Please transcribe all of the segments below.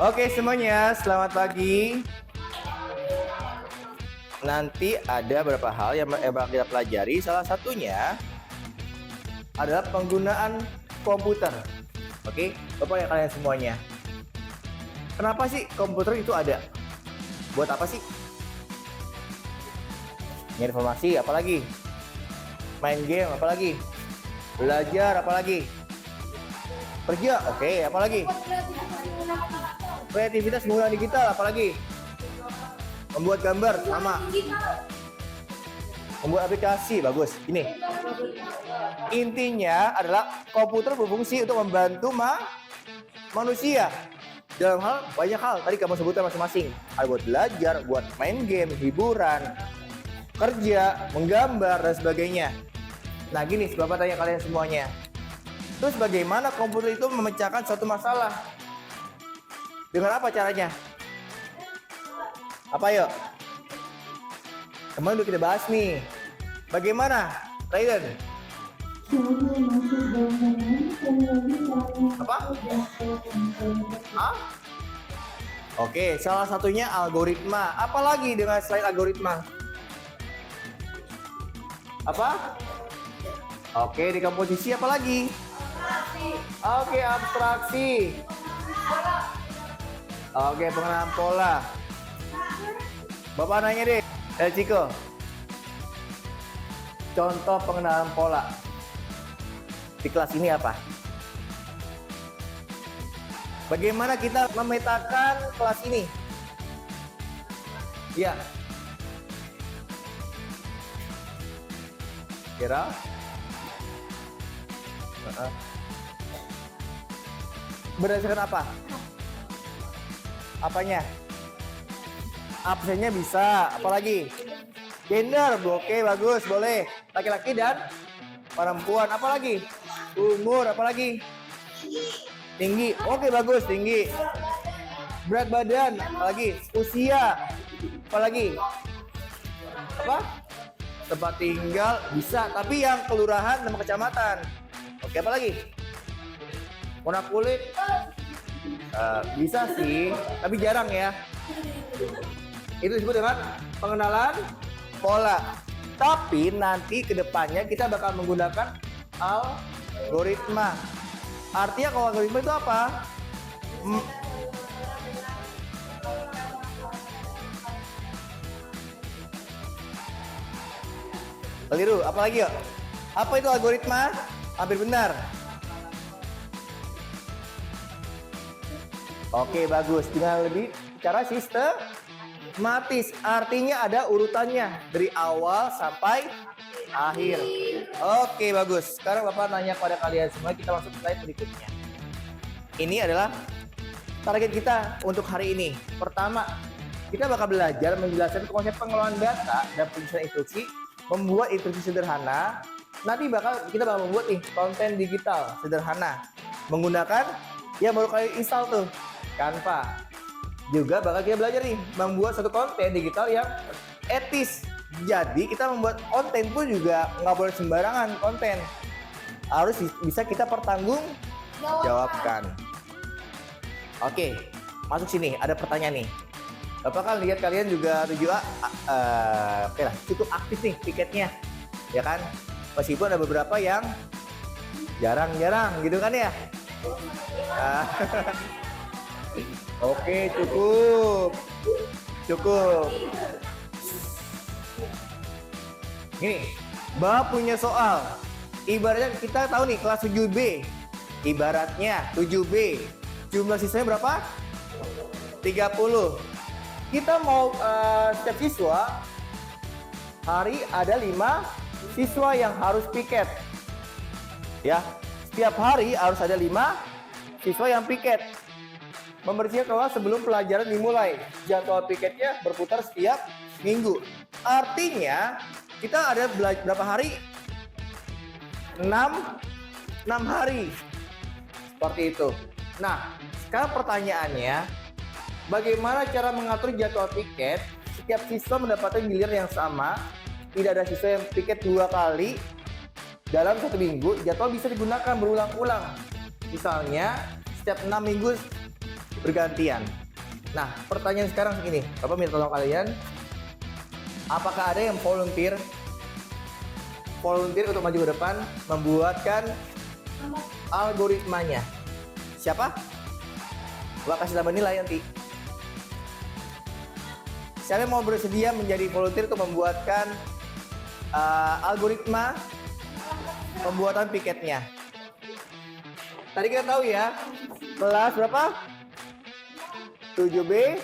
Oke semuanya, selamat pagi. Nanti ada beberapa hal yang bakal kita pelajari. Salah satunya adalah penggunaan komputer. Oke, Bapak ya kalian semuanya. Kenapa sih komputer itu ada? Buat apa sih? Nyari informasi, apalagi? Main game, apalagi? Belajar, apalagi? Kerja, oke, apalagi? Kreativitas menggunakan digital, apalagi? Membuat gambar, sama. Membuat aplikasi, bagus. Ini. Intinya adalah komputer berfungsi untuk membantu manusia dalam banyak hal. Tadi kamu sebutkan masing-masing. Ada buat belajar, buat main game, hiburan, kerja, menggambar, dan sebagainya. Nah gini, Bapak tanya kalian semuanya. Terus bagaimana komputer itu memecahkan suatu masalah? Dengan apa caranya? Apa yuk? Kemarin udah kita bahas nih. Bagaimana, Raiden? Apa? Hah? Oke, salah satunya algoritma. Apalagi dengan selain algoritma? Apa? Oke, dekomposisi apa lagi? Oke, abstraksi. Oke, pengenalan pola. Bapak nanya deh, Ciko. Contoh pengenalan pola di kelas ini apa? Bagaimana kita memetakan kelas ini? Ya. Kira? Berdasarkan apa? Apanya? Absennya bisa, apalagi? Gender, oke bagus, boleh. Laki-laki dan perempuan, apalagi? Umur, apalagi? Tinggi, oke bagus, tinggi. Berat badan, apalagi? Usia, apalagi? Apa? Tempat tinggal, bisa. Tapi yang kelurahan sama kecamatan. Oke, apalagi? Warna kulit? Bisa sih, tapi jarang ya. Itu disebut dengan pengenalan pola. Tapi nanti kedepannya kita bakal menggunakan algoritma. Artinya kalau algoritma itu apa? Keliru, apalagi yuk? Apa itu algoritma? Hampir benar. Oke, bagus. Dengan lebih cara sistematis, artinya ada urutannya dari awal sampai akhir. Oke, bagus. Sekarang Bapak nanya pada kalian semua, kita masuk ke slide berikutnya. Ini adalah target kita untuk hari ini. Pertama, kita bakal belajar menjelaskan konsep pengelolaan data dan penyusunan instruksi, membuat instruksi sederhana. Nanti kita bakal membuat konten digital sederhana menggunakan yang baru kali install tuh, Canva. Juga bakal kita belajar nih membuat satu konten digital yang etis. Jadi kita membuat konten pun juga nggak boleh sembarangan konten. Harus bisa kita pertanggungjawabkan. Oke, masuk sini. Ada pertanyaan nih. Bapak kan lihat kalian juga oke lah, cukup aktif nih tiketnya, ya kan? Meskipun ada beberapa yang jarang-jarang gitu kan ya. Oke, cukup. Ini, Bapak punya soal. Ibaratnya kita tahu nih kelas 7B. Ibaratnya 7B. Jumlah siswanya berapa? 30. Kita mau setiap siswa hari ada 5 siswa yang harus piket. Ya, setiap hari harus ada 5 siswa yang piket. Membersihkan kelas sebelum pelajaran dimulai. Jadwal piketnya berputar setiap minggu. Artinya kita ada berapa hari? 6 hari. Seperti itu. Nah, sekarang pertanyaannya, bagaimana cara mengatur jadwal piket? Setiap siswa mendapatkan giliran yang sama. Tidak ada siswa yang piket 2 kali dalam 1 minggu. Jadwal bisa digunakan berulang-ulang. Misalnya, setiap 6 minggu bergantian. Nah, pertanyaan sekarang segini. Bapak minta tolong kalian, apakah ada yang volunteer untuk maju ke depan membuatkan algoritmanya? Siapa? Bapak kasih tambah nilai nanti. Siapa yang mau bersedia menjadi volunteer untuk membuatkan algoritma pembuatan piketnya? Tadi kita tahu ya, kelas berapa? 7B.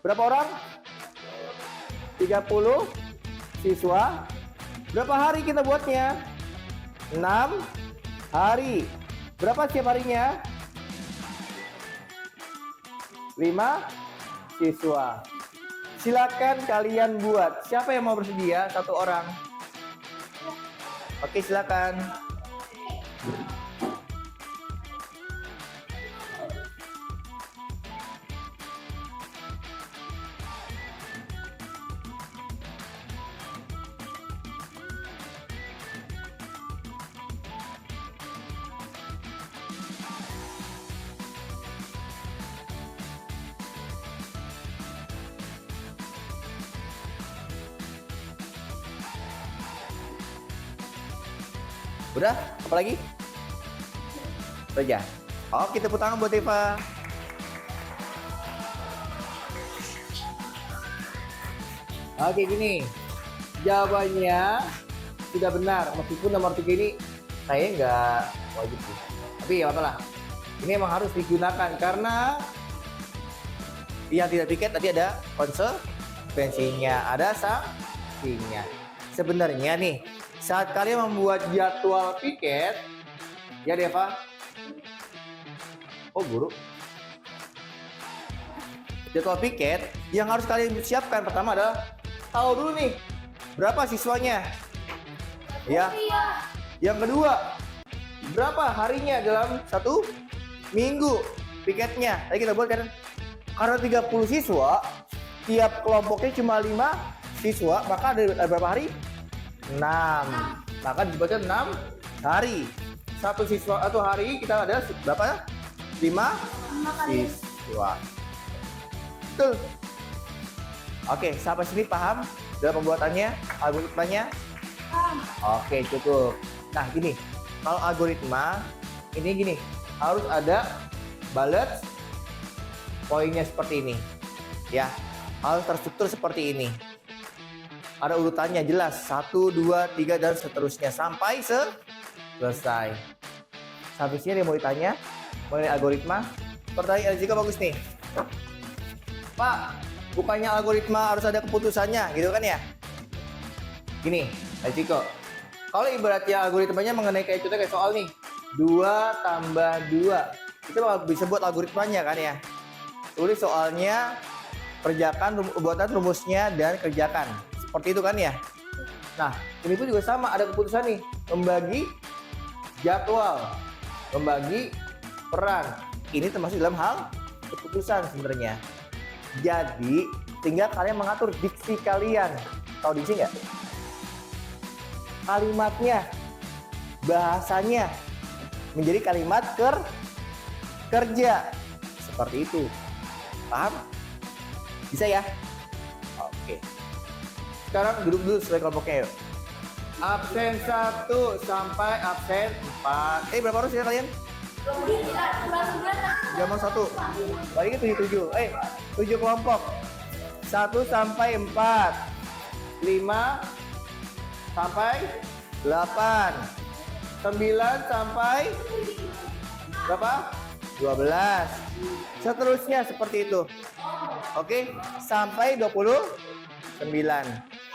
Berapa orang? 30 siswa. Berapa hari kita buatnya? 6 hari. Berapa setiap harinya? 5 siswa. Silakan kalian buat. Siapa yang mau bersedia? 1 orang. Oke, silakan. Udah? Apa lagi? Saja. Oke, tepuk tangan buat Eva. Oke, gini. Jawabannya sudah benar. Meskipun nomor 3 ini saya nggak wajib sih. Tapi ya apalah. Ini emang harus digunakan karena yang tidak piket tadi ada konsekuensinya, ada sanksinya. Sebenarnya nih, saat kalian membuat jadwal piket, ya Deva? Oh, guru. Jadwal piket yang harus kalian siapkan pertama adalah tahu dulu nih berapa siswanya. Ya. Yang kedua, berapa harinya dalam 1 minggu piketnya. Tadi kita buat kan karena 30 siswa, tiap kelompoknya cuma 5 siswa, maka ada berapa hari? 6. Maka dibuatkan 6 hari. 1 siswa atau hari kita ada berapa? 5 siswa. Betul. Oke, sampai sini paham dalam pembuatannya, algoritmanya? Oke, cukup. Nah, gini. Kalau algoritma ini gini, harus ada bullet poinnya seperti ini. Ya. Harus terstruktur seperti ini. Ada urutannya jelas 1, 2, 3 dan seterusnya sampai selesai. Sampai sini ada yang mau ditanya mengenai algoritma? Pertanyaan juga bagus nih. Pak, bukannya algoritma harus ada keputusannya, gitu kan ya? Gini, Ciko. Kalau ibaratnya algoritmanya mengenai kayak contohnya kayak soal nih, 2 tambah 2. Itu bisa buat algoritmanya kan ya? Tulis soalnya, kerjakan buatan rumusnya dan kerjakan. Seperti itu kan ya? Nah, ini pun juga sama, ada keputusan nih, membagi jadwal, membagi peran. Ini termasuk dalam hal keputusan sebenarnya. Jadi, tinggal kalian mengatur diksi kalian. Tahu diksi nggak? Kalimatnya, bahasanya menjadi kalimat kerja. Seperti itu. Paham? Bisa ya? Oke. Sekarang duduk dulu sesuai kelompoknya yuk. Absen 1 sampai absen 4. Berapa orang sih kalian? Jamon 1. Balik 7. 7 kelompok. 1 sampai 4. 5 sampai 8. 9 sampai berapa? 12. Seterusnya seperti itu. Oke, sampai 29.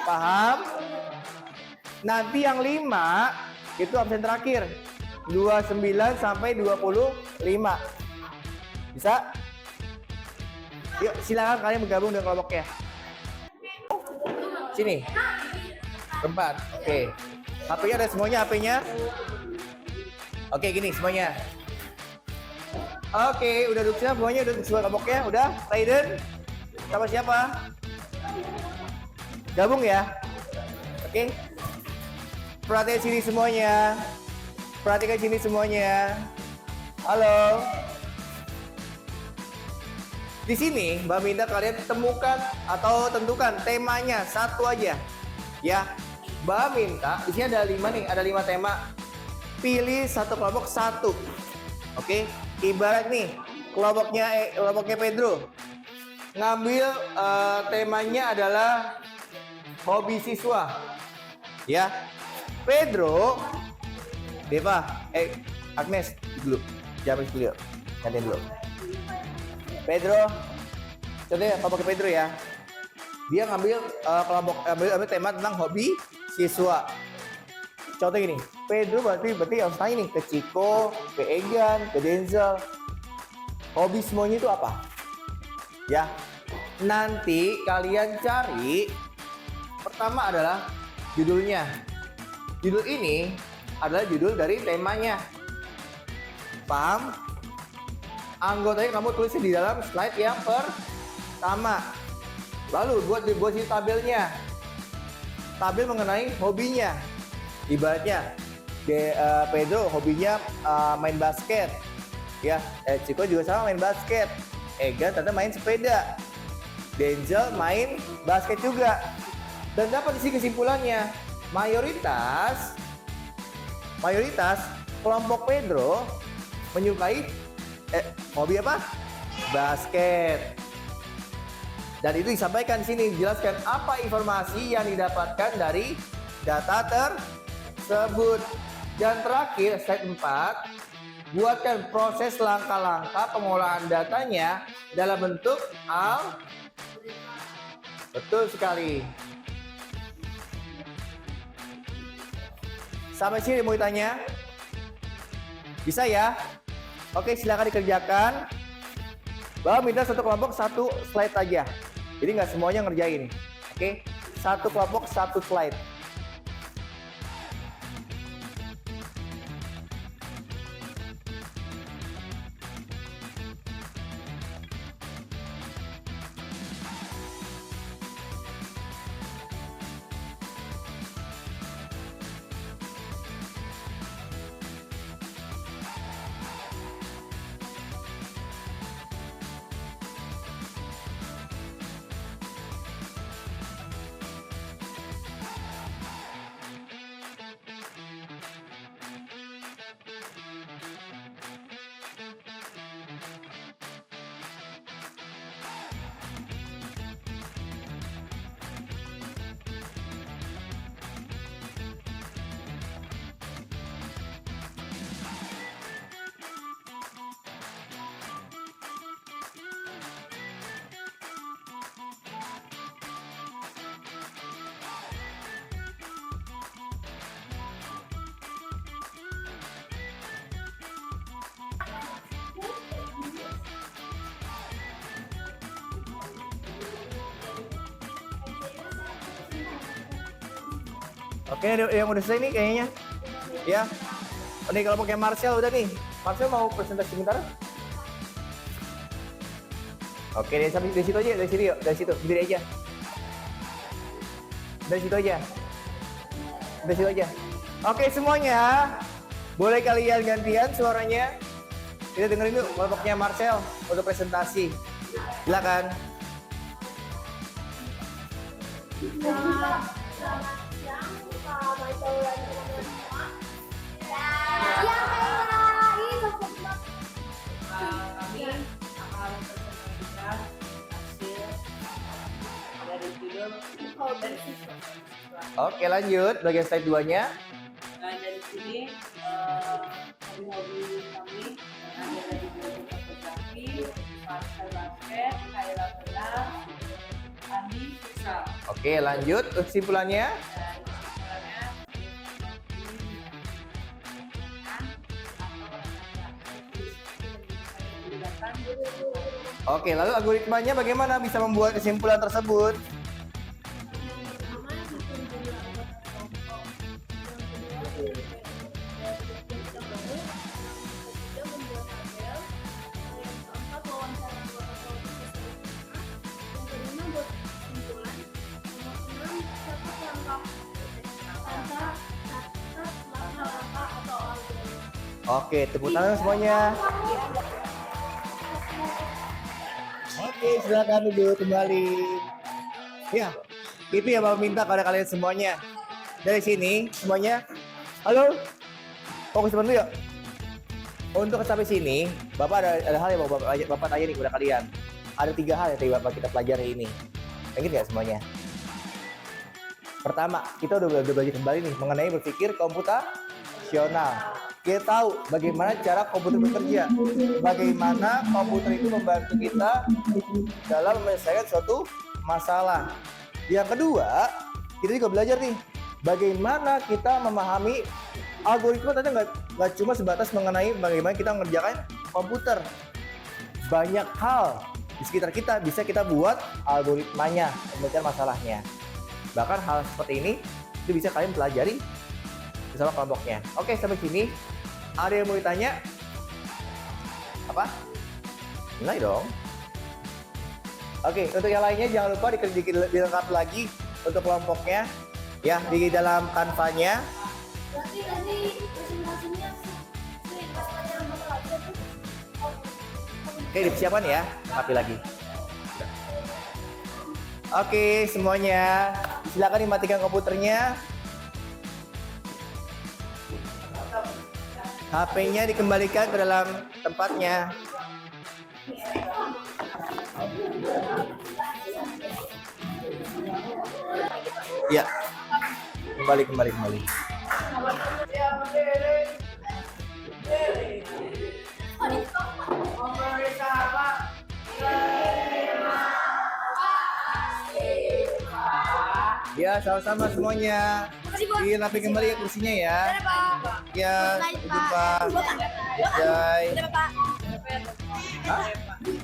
Paham? Nanti yang 5 itu absen terakhir. 29 sampai 25. Bisa? Yuk, silakan kalian bergabung dengan kelompoknya. Sini. Tempat. Oke. HP-nya ada semuanya, HP-nya. Oke, gini semuanya. Oke, udah duduk semuanya, udah duduk kelompoknya, udah. Raiden. Sama siapa? Gabung ya. Oke. Perhatikan sini semuanya. Perhatikan sini semuanya. Halo. Di sini Mbak minta kalian temukan atau tentukan temanya satu aja. Ya. Mbak minta di sini ada 5 nih, ada 5 tema. Pilih satu kelompok satu. Oke. Ibarat nih kelompoknya Pedro. Ngambil temanya adalah hobi siswa. Ya. Pedro, Deva, Agnes dulu. Jangan dulu. Gantian dulu. Pedro, contohnya kelompok Pedro ya. Dia ngambil ambil tema tentang hobi siswa. Contoh gini, Pedro berarti harus tanya nih ke Chico, ke Egan, ke Denzel. Hobi semuanya itu apa? Ya. Nanti kalian cari pertama adalah judulnya. Judul ini adalah judul dari temanya. Paham? Anggotanya kamu tulis di dalam slide yang pertama. Lalu buat si tabelnya. Tabel mengenai hobinya. Ibaratnya Pedro hobinya main basket. Ya, Chico juga sama main basket. Egan ternyata main sepeda. Denzel main basket juga. Dan dapat isi kesimpulannya. Mayoritas kelompok Pedro menyukai hobi apa? Basket. Dan itu disampaikan di sini, dijelaskan apa informasi yang didapatkan dari data tersebut. Dan terakhir, slide 4, buatkan proses langkah-langkah pengolahan datanya dalam bentuk Betul sekali. Sampai sini mau ditanya? Bisa ya? Oke, silakan dikerjakan. Bawa minta satu kelompok satu slide aja. Jadi nggak semuanya ngerjain. Oke, satu kelompok satu slide. Oke, yang udah selesai nih kayaknya. Ya. Ini kelompoknya Marcel udah nih. Marcel mau presentasi sebentar? Oke, dari situ aja, dari situ yuk, dari situ, berdiri aja. Dari situ aja. Dari situ aja. Oke semuanya, boleh kalian gantian suaranya. Kita dengerin yuk kelompoknya Marcel untuk presentasi. Silakan. Kami akan mempresentasikan hasil dari judul hobi siswa. Oke lanjut, bagian slide 2-nya. Nah dari sini hobi-hobi kami ada dari belajar fotografi, Marcel basket, Kayla berenang, Andi futsal. Oke lanjut, kesimpulannya. Oke, lalu algoritmanya bagaimana bisa membuat kesimpulan tersebut? Oke, tepuk tangan semuanya. Oke, Oke, silakan duduk kembali. Ya, itu yang Bapak minta pada kalian semuanya. Dari sini semuanya, halo, fokus dulu ya. Untuk sampai sini, Bapak ada hal yang mau Bapak tanya nih kepada kalian. Ada 3 hal yang tadi Bapak kita pelajari ini. Ingat nggak semuanya? Pertama, kita udah belajar kembali nih mengenai berpikir komputasional. Kita tahu bagaimana cara komputer bekerja, bagaimana komputer itu membantu kita dalam menyelesaikan suatu masalah. Yang kedua, kita juga belajar nih bagaimana kita memahami algoritma. Ternyata nggak cuma sebatas mengenai bagaimana kita mengerjakan komputer. Banyak hal di sekitar kita bisa kita buat algoritmanya, memecahkan masalahnya. Bahkan hal seperti ini itu bisa kalian pelajari bersama kelompoknya. Oke, sampai sini. Ada yang mau ditanya? Apa? Nilai dong. Oke, untuk yang lainnya jangan lupa dilengkapi lagi untuk kelompoknya ya di dalam kanvanya. Nanti presentasinya pas pelajaran bakal ada tuh. Oke, dipersiapkan ya. Rapi lagi. Oke, semuanya silakan dimatikan komputernya. HP-nya dikembalikan ke dalam tempatnya. Ya, kembali. Ya, sama-sama semuanya. Makasih, Bos. Dirapi kembali ya kursinya ya. Dadah, Pak. Ya, Selamat, jumpa. Pak. Bye. Dadah, Pak. Hah?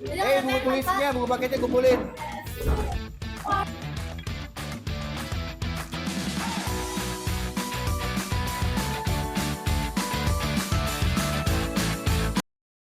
Dadah, Buku tulisnya, buku paketnya kumpulin. Pak.